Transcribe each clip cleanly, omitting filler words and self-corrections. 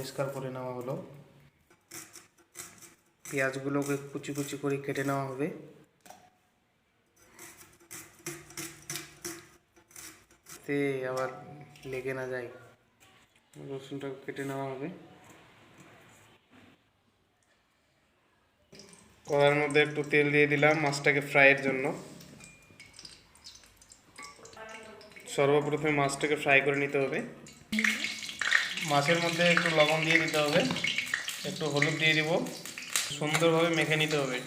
পরিষ্কার করে নেওয়া হলো। পেঁয়াজগুলোকে কুচি কুচি করে কেটে নেওয়া হবে। তে আবার লেগে না যায়, রসুনটা কেটে নেওয়া হবে। কড়াইয়ের মধ্যে একটু তেল দিয়ে দিলাম মাছটাকে ফ্রাইয়ের জন্য। সর্বপ্রথমে মাছটাকে ফ্রাই করে নিতে হবে। মাছের মধ্যে একটু লবণ দিয়ে দিতে হবে, একটু হলুদ দিয়ে দিব, সুন্দরভাবে মেখে নিতে হবে।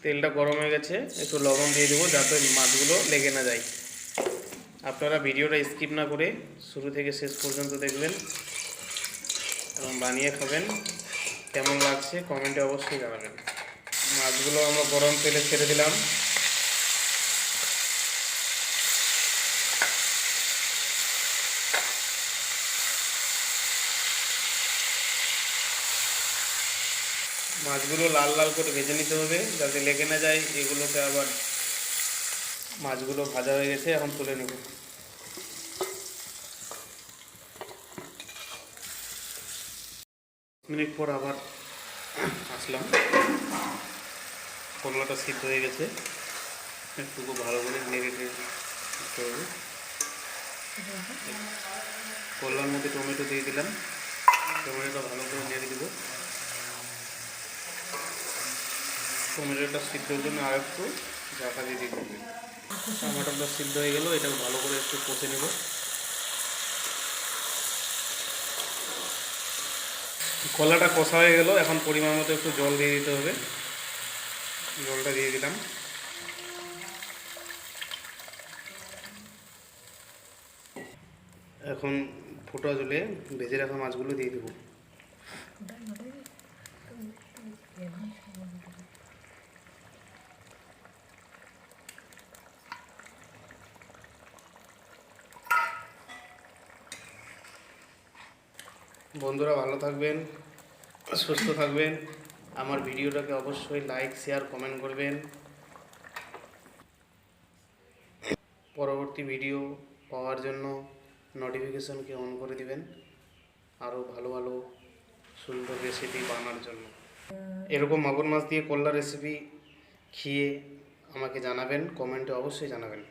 তেলটা গরম হয়ে গেছে, একটু লবণ দিয়ে দেবো যাতে মাছগুলো লেগে না যায়। আপনারা ভিডিওটা স্কিপ না করে শুরু থেকে শেষ পর্যন্ত দেখবেন এবং বানিয়ে খাবেন। কেমন লাগছে কমেন্টে অবশ্যই জানাবেন। মাছগুলো আমরা গরম তেলে ছেড়ে দিলাম। মাছগুলো লাল লাল করে ভেজে নিতে হবে যাতে লেগে না যায়। এগুলোতে আবার মাছগুলো ভাজা হয়ে গেছে, এখন তুলে নেব। মিনিট পর আবার আসলাম, করলাটা সিদ্ধ হয়ে গেছে, একটু ভালো করে নেড়ে দিতে হবে। করলার মধ্যে টমেটো দিয়ে দিলাম, টমেটোটা ভালো করে নেড়ে দেবো। টমেটোটা সিদ্ধর জন্য আর একটু ঢাকা দিয়ে দিতে হবে। টমেটোটা সিদ্ধ হয়ে গেল, এটাকে ভালো করে একটু কষে নেব। কলাটা কষা হয়ে গেল, এখন পরিমাণ মতো একটু জল দিয়ে দিতে হবে। জলটা দিয়ে দিলাম। এখন ফুটা জলে ভেজে রাখা মাছগুলো দিয়ে দেবো। বন্ধুরা ভালো থাকবেন, সুস্থ থাকবেন। আমার ভিডিওটাকে অবশ্যই লাইক শেয়ার কমেন্ট করবেন। পরবর্তী ভিডিও পাওয়ার জন্য নোটিফিকেশনকে অন করে দিবেন, আরও ভালো ভালো সুন্দর রেসিপি বানানোর জন্য। এরকম মাগুর মাছ দিয়ে করলা রেসিপি খেয়ে আমাকে জানাবেন, কমেন্টে অবশ্যই জানাবেন।